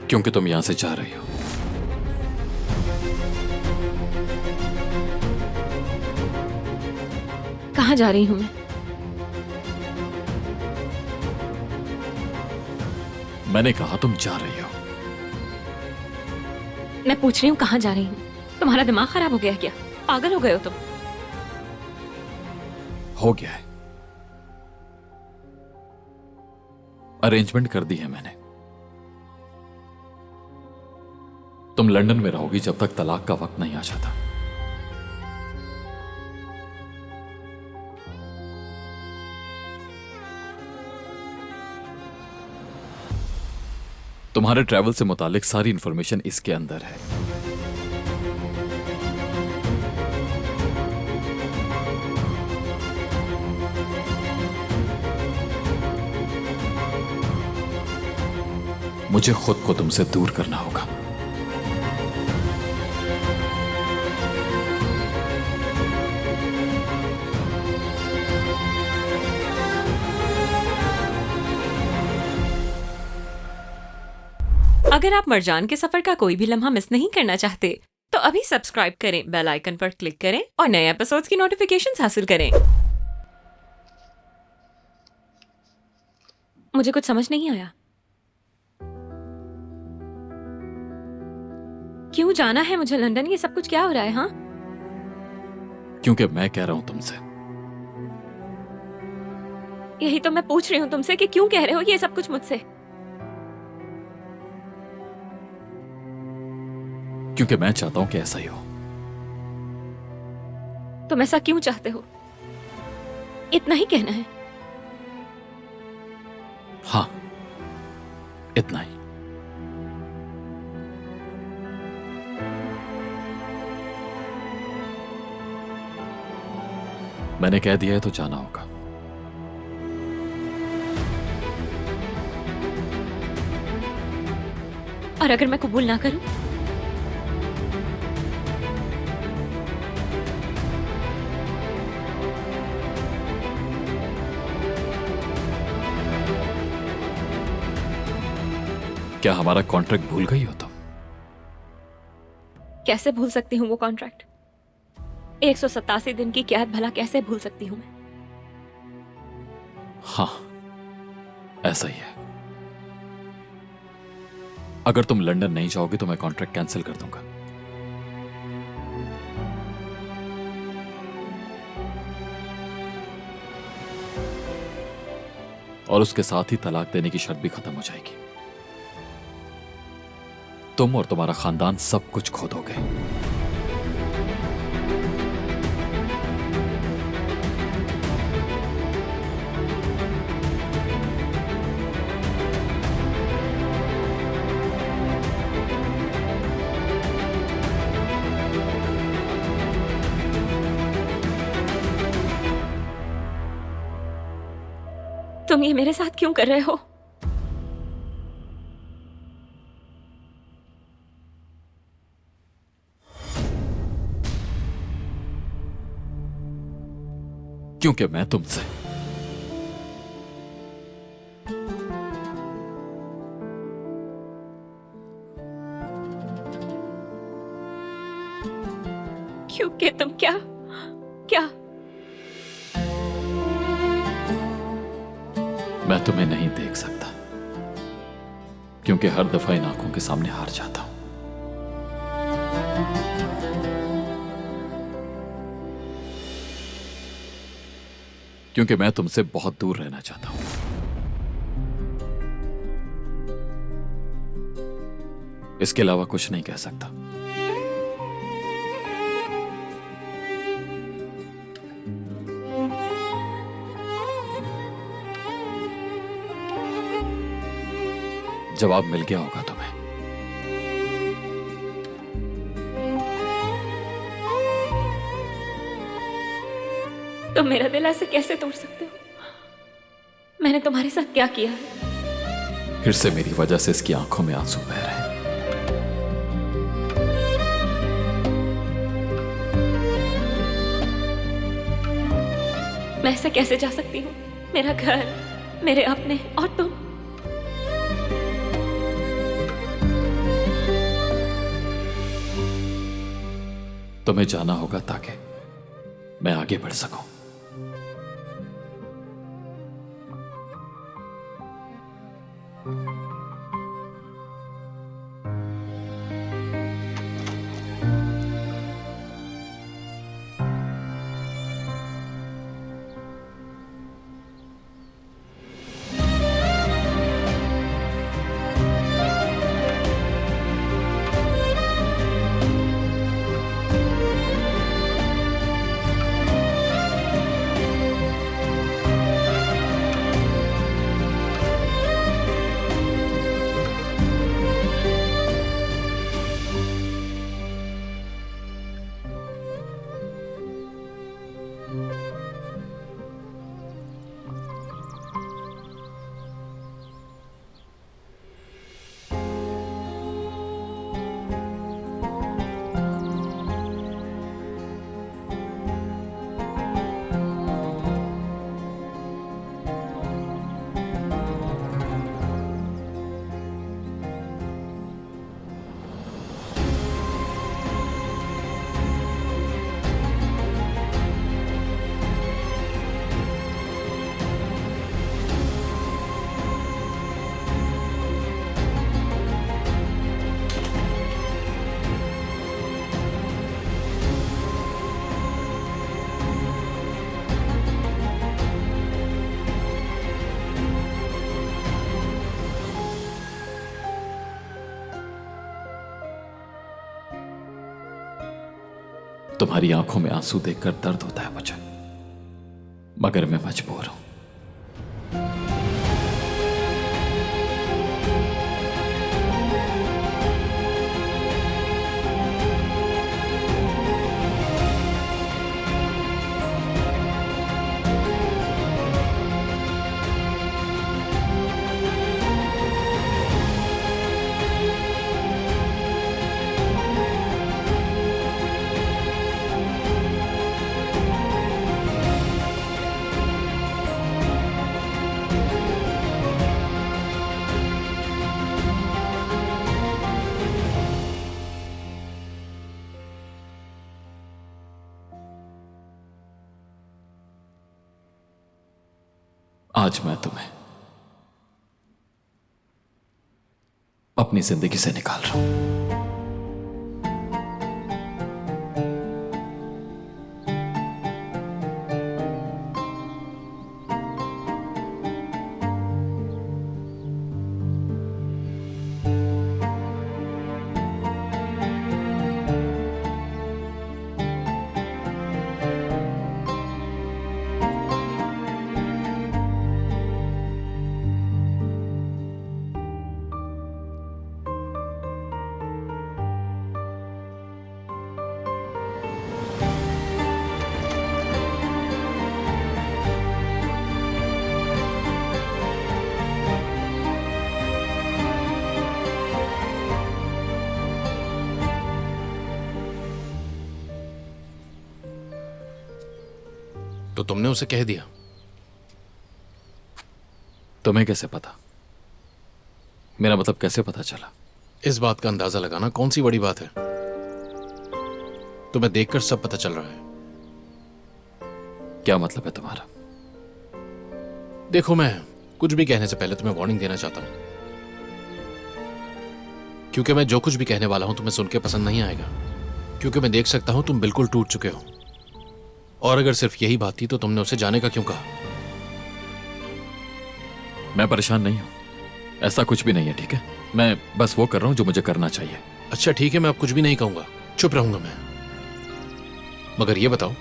क्योंकि तुम यहां से जा रही हो। कहाँ जा रही हूँ मैं? मैंने कहा तुम जा रही हो। मैं पूछ रही हूँ कहाँ जा रही हूँ? तुम्हारा दिमाग खराब हो गया है क्या? पागल हो गए हो तुम? हो गया है। अरेंजमेंट कर दी है मैंने। तुम लंदन में रहोगी जब तक तलाक का वक्त नहीं आ जाता। तुम्हारे ट्रैवल से मुतालिक सारी इंफॉर्मेशन इसके अंदर है। मुझे खुद को तुमसे दूर करना होगा। अगर आप मरजान के सफर का कोई भी लम्हा मिस नहीं करना चाहते तो अभी सब्सक्राइब करें, बेल आइकन पर क्लिक करें और नए एपिसोड्स की नोटिफिकेशंस हासिल करें। मुझे कुछ समझ नहीं आया। क्यों जाना है मुझे लंदन? ये सब कुछ क्या हो रहा है? हाँ, क्योंकि मैं कह रहा हूं तुमसे। यही तो मैं पूछ रही हूँ तुमसे कि क्यों कह रहे हो ये सब कुछ मुझसे? क्योंकि मैं चाहता हूं कि ऐसा ही हो। तुम ऐसा क्यों चाहते हो? इतना ही कहना है? हां, इतना ही। मैंने कह दिया है तो जाना होगा। और अगर मैं कबूल ना करूं? क्या हमारा कॉन्ट्रैक्ट भूल गई हो तुम? कैसे भूल सकती हूँ वो कॉन्ट्रैक्ट? 187 दिन की कैद भला कैसे भूल सकती हूँ मैं? हां, ऐसा ही है। अगर तुम लंदन नहीं जाओगे तो मैं कॉन्ट्रैक्ट कैंसिल कर दूंगा। और उसके साथ ही तलाक देने की शर्त भी खत्म हो जाएगी। तुम और तुम्हारा खानदान सब कुछ खो दोगे। तुम ये मेरे साथ क्यों कर रहे हो? क्योंकि मैं तुमसे क्योंकि तुम क्या क्या? मैं तुम्हें नहीं देख सकता, क्योंकि हर दफा इन आंखों के सामने हार जाता हूं। क्योंकि मैं तुमसे बहुत दूर रहना चाहता हूं। इसके अलावा कुछ नहीं कह सकता। जवाब मिल गया होगा तुम्हें। तुम मेरा दिल ऐसे कैसे तोड़ सकते हो? मैंने तुम्हारे साथ क्या किया है? फिर से मेरी वजह से इसकी आंखों में आंसू बह रहे हैं। मैं ऐसे कैसे जा सकती हूँ? मेरा घर, मेरे अपने और तुम। तुम्हें जाना होगा ताकि मैं आगे बढ़ सकूं। तुम्हारी आंखों में आंसू देखकर दर्द होता है मुझे, मगर मैं मजबूर हूं। आज मैं तुम्हें अपनी जिंदगी से निकाल रहा हूं। तो तुमने उसे कह दिया? तुम्हें कैसे पता? मेरा मतलब कैसे पता चला? इस बात का अंदाजा लगाना कौन सी बड़ी बात है? तुम्हें देखकर सब पता चल रहा है। क्या मतलब है तुम्हारा? देखो, मैं कुछ भी कहने से पहले तुम्हें वार्निंग देना चाहता हूं, क्योंकि मैं जो कुछ भी कहने वाला हूं तुम्हें सुन के पसंद नहीं आएगा, क्योंकि मैं देख सकता हूं तुम बिल्कुल टूट चुके हो। और अगर सिर्फ यही बात थी तो तुमने उसे जाने का क्यों कहा? मैं परेशान नहीं हूं, ऐसा कुछ भी नहीं है, ठीक है? मैं बस वो कर रहा हूं जो मुझे करना चाहिए। अच्छा ठीक है, मैं अब कुछ भी नहीं कहूंगा, चुप रहूंगा मैं। मगर ये बताओ,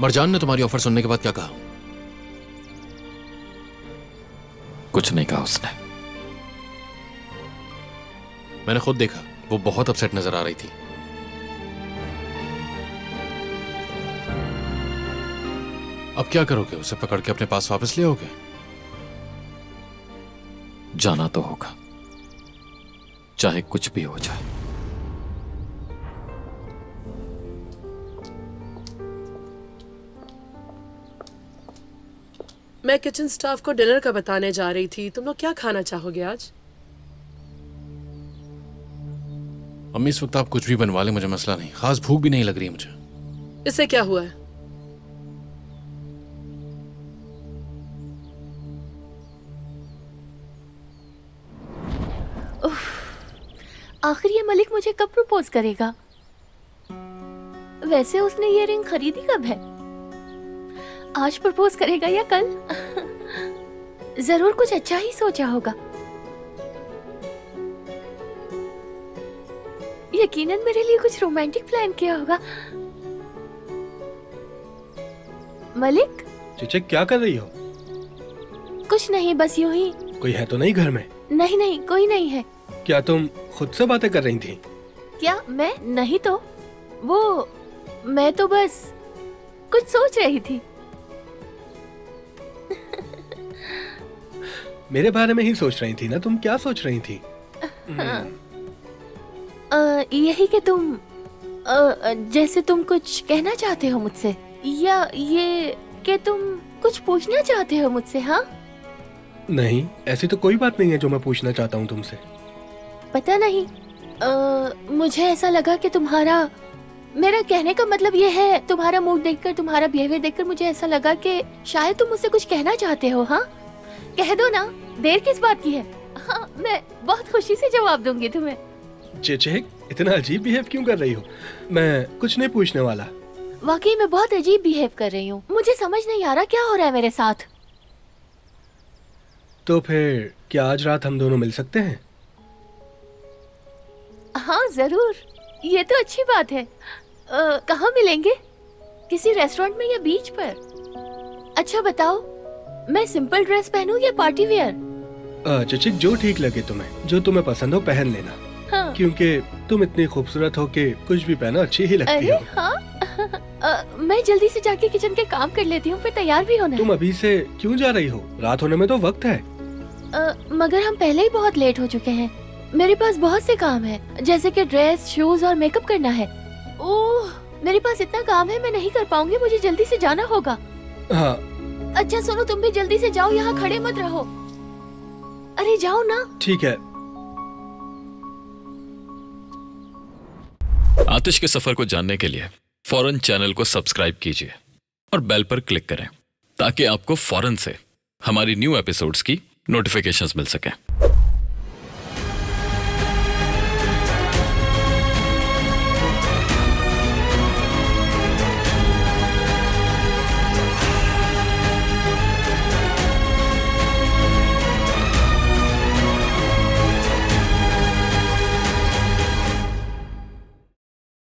मरजान ने तुम्हारी ऑफर सुनने के बाद क्या कहा? कुछ नहीं कहा उसने। मैंने खुद देखा, वो बहुत अपसेट नजर आ रही थी। अब क्या करोगे? उसे पकड़ के अपने पास वापस ले आओगे? जाना तो होगा, चाहे कुछ भी हो जाए। मैं किचन स्टाफ को डिनर का बताने जा रही थी। तुम लोग क्या खाना चाहोगे आज? अम्मी इस वक्त आप कुछ भी बनवा लें, मुझे मसला नहीं, खास भूख भी नहीं लग रही मुझे। इससे क्या हुआ है? आखिर ये मलिक मुझे कब प्रपोज करेगा? वैसे उसने ये रिंग खरीदी कब है? आज प्रपोज करेगा या कल? जरूर कुछ अच्छा ही सोचा होगा। यकीनन मेरे लिए कुछ रोमांटिक प्लान किया होगा। मलिक, चीचे क्या कर रही हो? कुछ नहीं, बस यूं ही। कोई है तो नहीं घर में? नहीं नहीं, कोई नहीं है। क्या तुम खुद से बातें कर रही थी? क्या मैं नहीं तो मैं तो बस कुछ सोच रही थी। मेरे बारे में ही सोच रही थी ना? तुम क्या सोच रही थी? यही कि तुम जैसे तुम कुछ कहना चाहते हो मुझसे, या ये कि तुम कुछ पूछना चाहते हो मुझसे? हाँ? नहीं, ऐसी तो कोई बात नहीं है जो मैं पूछना चाहता हूँ तुमसे। पता नहीं, मुझे ऐसा लगा कि मेरा कहने का मतलब ये है, तुम्हारा मूड देखकर, तुम्हारा बिहेवियर देखकर मुझे ऐसा लगा कि शायद तुम मुझसे कुछ कहना चाहते हो। हाँ, कह दो ना, देर किस बात की है? हाँ, मैं बहुत खुशी से जवाब दूंगी तुम्हें। चेचे, इतना अजीब बिहेव क्यों कर रही हो? मैं कुछ नहीं पूछने वाला। वाकई मैं बहुत अजीब बिहेव कर रही हूँ। मुझे समझ नहीं आ रहा क्या हो रहा है मेरे साथ। तो फिर क्या आज रात हम दोनों मिल सकते हैं? हाँ जरूर, ये तो अच्छी बात है। कहाँ मिलेंगे? किसी रेस्टोरेंट में या बीच पर? अच्छा बताओ, मैं सिंपल ड्रेस पहनूं या पार्टी वियर? चचिक, जो ठीक लगे तुम्हें, जो तुम्हें पसंद हो पहन लेना। हाँ। क्योंकि तुम इतनी खूबसूरत हो कि कुछ भी पहनो अच्छी ही लगती अरे हो। हाँ। मैं जल्दी से जाके किचन के काम कर लेती हूँ, फिर तैयार भी होना तुम अभी से क्यों जा रही हो? रात होने में तो वक्त है। मगर हम पहले ही बहुत लेट हो चुके हैं। मेरे पास बहुत से काम है, जैसे कि ड्रेस, शूज और मेकअप करना है। ओह, मेरे पास इतना काम है, मैं नहीं कर पाऊंगी। मुझे जल्दी से जाना होगा। हाँ। अच्छा सुनो, तुम भी जल्दी से जाओ, यहाँ खड़े मत रहो। अरे जाओ ना। ठीक है। आतिश के सफर को जानने के लिए फौरन चैनल को सब्सक्राइब कीजिए और बेल पर क्लिक करें ताकि आपको फौरन से हमारी न्यू एपिसोड्स की नोटिफिकेशंस मिल सकें।